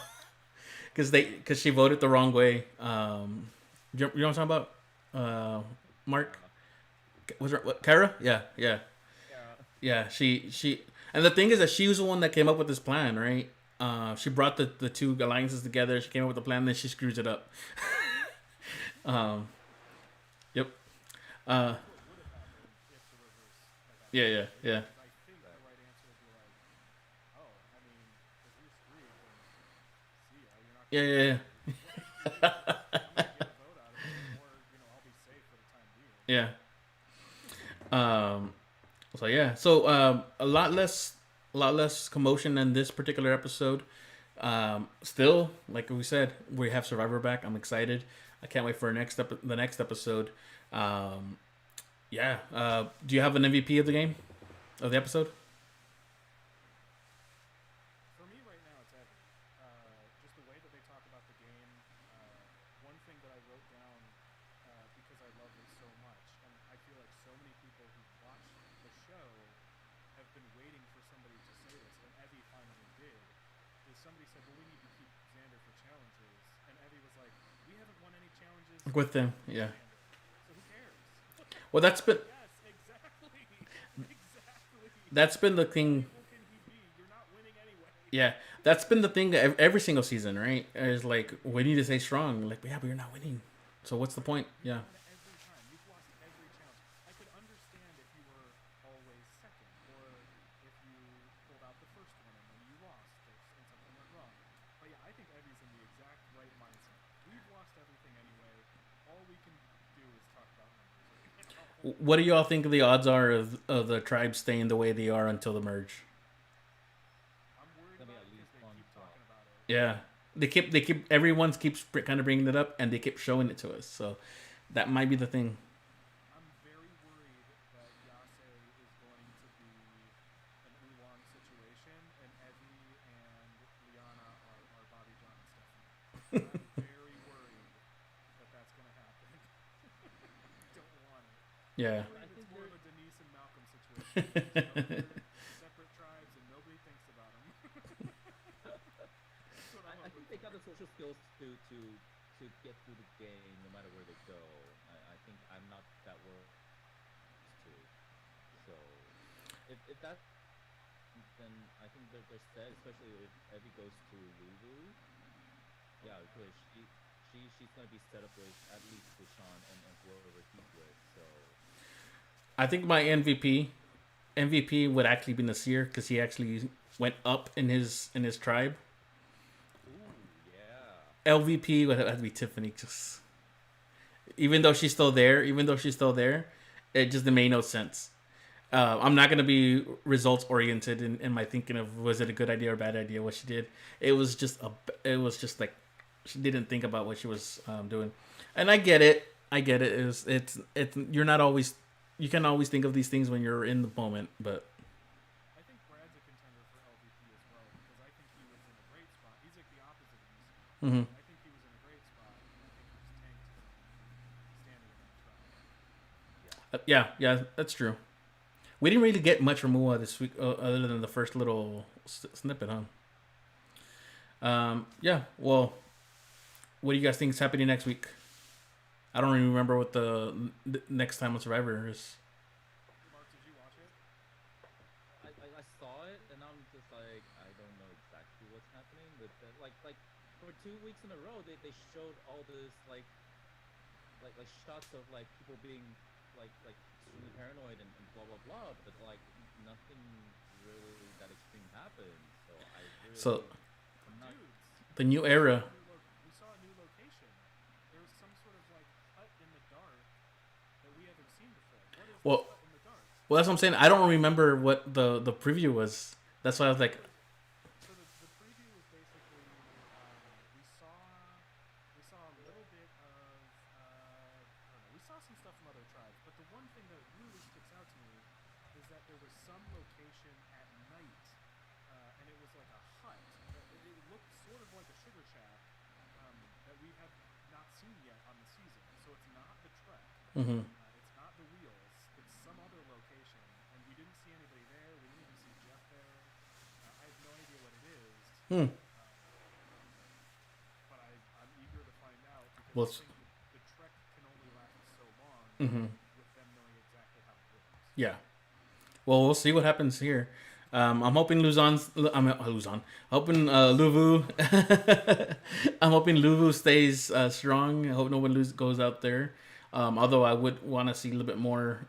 because she voted the wrong way. You know what I'm talking about? Mark, was her what? Kara? Yeah. Yeah. Yeah, she and the thing is that she was the one that came up with this plan, right? She brought the two alliances together. She came up with the plan, and then she screws it up. Yep. what would have happened if the reverse had happened. Yeah, yeah, yeah, I think the right answer would be like, oh, I mean, if you're screwed, then see ya. You're not yeah, gonna yeah, I'm gonna get a vote out of it, or I'll be safe for the time being. yeah. So yeah, so a lot less commotion in this particular episode. Still, like we said, we have Survivor back. I'm excited. I can't wait for the next episode. Yeah. Do you have an MVP of the game, of the episode? been waiting for somebody to say this, and Evie finally did. Is somebody said, "Well, we need to keep Xander for challenges," and Evie was like, "We haven't won any challenges With them, with yeah. Xander, so who cares?" Well, that's been Yes, exactly, exactly. that's been the How thing. valuable can he be? You're not winning anyway. Yeah, that's been the thing every single season, right? Is like we need to stay strong. Like, yeah, but you're not winning. So what's the point? You've Yeah. won every time. You've lost every challenge. I could understand if you were always second, or if you pulled out the first one and then you lost, and something went wrong. But yeah, I think Evie's in the exact right mindset. We've lost everything anyway. All we can do is talk about numbers right now. What do y'all think the odds are of the tribes staying the way they are until the merge? I'm worried It's gonna be about at it least because they one keep drop. talking about it. Yeah, they keep everyone keeps kind of bringing it up, and they keep showing it to us. So that might be the thing. I'm very worried that Yase is going to be an oolong situation, and Evie and Liana are Bobby John and Stephanie. I'm very worried that that's going to happen. Don't want it. Yeah. I believe I think it's more of they're- a Denise and Malcolm situation. They're separate tribes, and nobody thinks about them. That's what I'm I think hoping they got for. the social skills to get through the game no matter where they go. I think I'm not that worried too. So if that, then I think they're set. Especially if Evie goes to Lulu. Yeah, because she's gonna be set up with at least Deshaun and whoever he's with. So I think my MVP would actually be Nasir because he actually went up in his tribe. ooh yeah. LVP would have to be Tiffany. Just even though she's still there, it just made no sense. I'm not gonna be results oriented in my thinking of was it a good idea or bad idea what she did. It was just like she didn't think about what she was doing, and I get it. It's you're not always you can always think of these things when you're in the moment, but I think Brad's a contender for LVP as well because I think he was in a great spot. He's like the opposite of Musa. mhm. I think he was in a great spot, and I think he just tanked his own standing in that tribe. Yeah, that's true. We didn't really get much from Mua this week, other than the first little snippet, huh? Yeah. Well, what do you guys think is happening next week? I don't even remember what the next time on Survivor is. Mark, did you watch it? I saw it and I'm just like I don't know exactly what's happening, but like for 2 weeks in a row they showed all this like shots of like people being like extremely paranoid and blah blah blah, but like nothing really that extreme happened. So I really So I'm not Dudes, the new era. we saw a new location. There was some sort of like hut in the dark that we haven't seen before. What is Well, this hut in the dark? well, that's what I'm saying. I don't remember what the preview was. That's why I was like, So the preview was basically we saw a little bit of I don't know, we saw some stuff from other tribes, but the one thing that really sticks out to me is that there was some location at night, and it was like a hut. It looked sort of like a sugar shack that we have not seen yet on the season. So it's not the trek, mhm. it's not the wheels, it's some other location, and we didn't see anybody there. We didn't even see Jeff there. I have no idea what it is. Hmm. But I'm eager to find out because Well, I think the trek can only last so long Mhm. with them knowing exactly how it works. Yeah. Well, we'll see what happens here. I'm hoping Luzon's. Luzon. Hoping Luvu. I'm hoping Luvu stays strong. I hope no one goes out there. Although I would want to see a little bit more,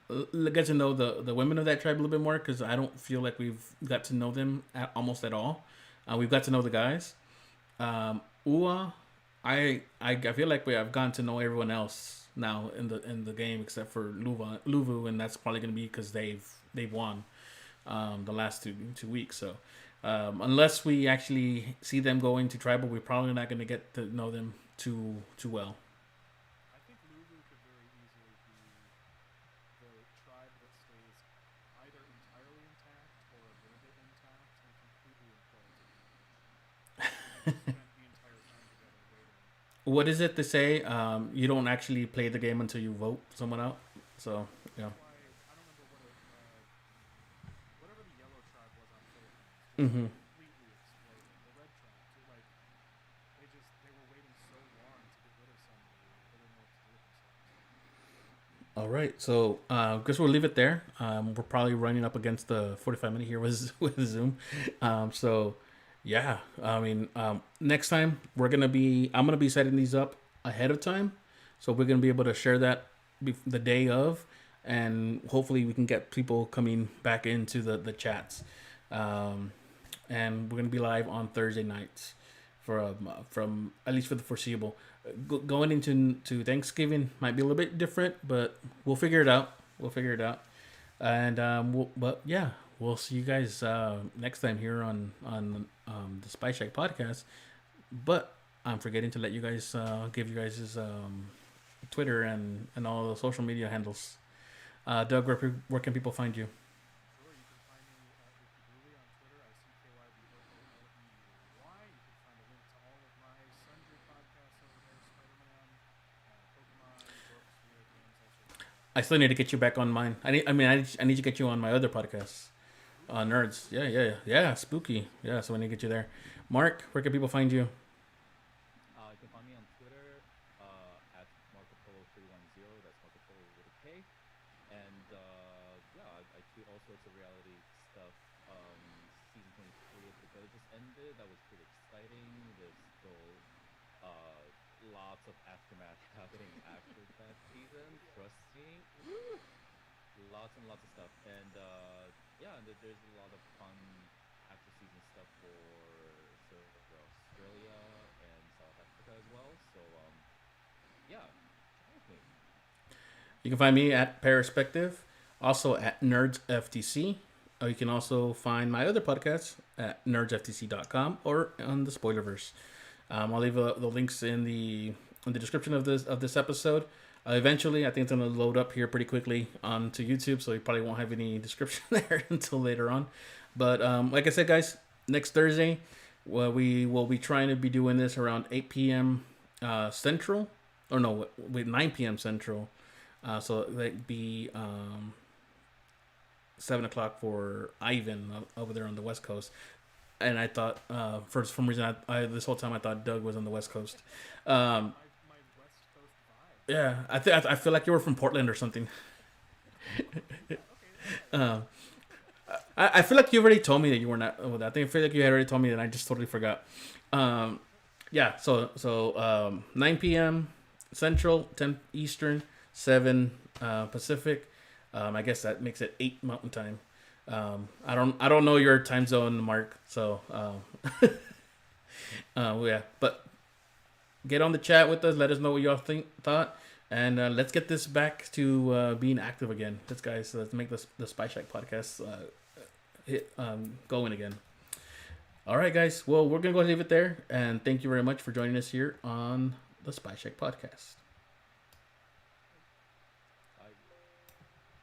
get to know the women of that tribe a little bit more because I don't feel like we've got to know them almost at all. We've got to know the guys. Ua, I feel like I've gotten to know everyone else now in the game except for Luvu, and that's probably gonna be because they've won the last two weeks. So unless we actually see them going to tribal, we're probably not gonna get to know them too well. I think Lulu could very easily be the tribe that stays either entirely intact or a little bit intact and completely implodes at the end. We have spent the entire time together waiting. What is it to say? You don't actually play the game until you vote someone out. So yeah. That's why I don't remember what whatever the yellow Mm-hmm. completely exploded. The red tracks, like they were waiting so long to get rid of somebody, they didn't know what to do with themselves. All right, so guess we'll leave it there. We're probably running up against the 45-minute here with with Zoom. So yeah, I mean, next time I'm gonna be setting these up ahead of time, so we're gonna be able to share that the day of, and hopefully we can get people coming back into the chats. Um, and we're gonna be live on Thursday nights from at least for the foreseeable. Going into Thanksgiving might be a little bit different, but we'll figure it out. We'll figure it out. And but yeah, we'll see you guys next time here on the Spy Shack podcast. But I'm forgetting to let you guys give you guys his Twitter and all the social media handles. Doug, where can people find you? Sure, you can find me at Ricky Booley on Twitter, ICKYBOOLEY. You can find a link to all of my sundry podcasts over there, Spider-Man, Pokemon, books, video games, all sorts of stuff. I still need to get you back on mine. I need to get you on my other podcasts. Nerds. Yeah. Spooky. Yeah, so I need to get you there. Mark, where can people find you? You can find me on Twitter at Marco Polo 310. That's Marco Polo with a K. And yeah, I tweet all sorts of reality stuff. Season 23 of The Village just ended. That was pretty exciting. There's still lots of aftermath happening after that season. Trust me. Woo! Lots and lots of stuff. And yeah, and there's a lot of fun after season stuff for Australia and South Africa as well. So yeah, try with me. You can find me at Perspective, also at Nerds FTC. You can also find my other podcasts at nerdsftc.com or on the Spoilerverse. I'll leave the links in the description of this episode. Eventually, I think it's going to load up here pretty quickly onto YouTube, so you probably won't have any description there until later on. But like I said, guys, next Thursday, we will be trying to be doing this around 8 p.m. Central. Or no, wait, 9 p.m. Central. So that'd be 7 o'clock for Ivan over there on the West Coast. And I thought, for some reason, I this whole time I thought Doug was on the West Coast. My West Coast vibe. Yeah, I feel like you were from Portland or something. Okay. I feel like you already told me that you were not. Oh, I feel like you had already told me that. I just totally forgot. Yeah. So 9 p.m. Central, 10 Eastern, 7 Pacific. I guess that makes it 8 Mountain Time. I don't know your time zone, Mark. So yeah, but get on the chat with us. Let us know what y'all thought, and let's get this back to being active again. Let's make the Spy Shack podcast going again. All right, guys. Well, we're gonna go leave it there, and thank you very much for joining us here on the Spy Shack podcast.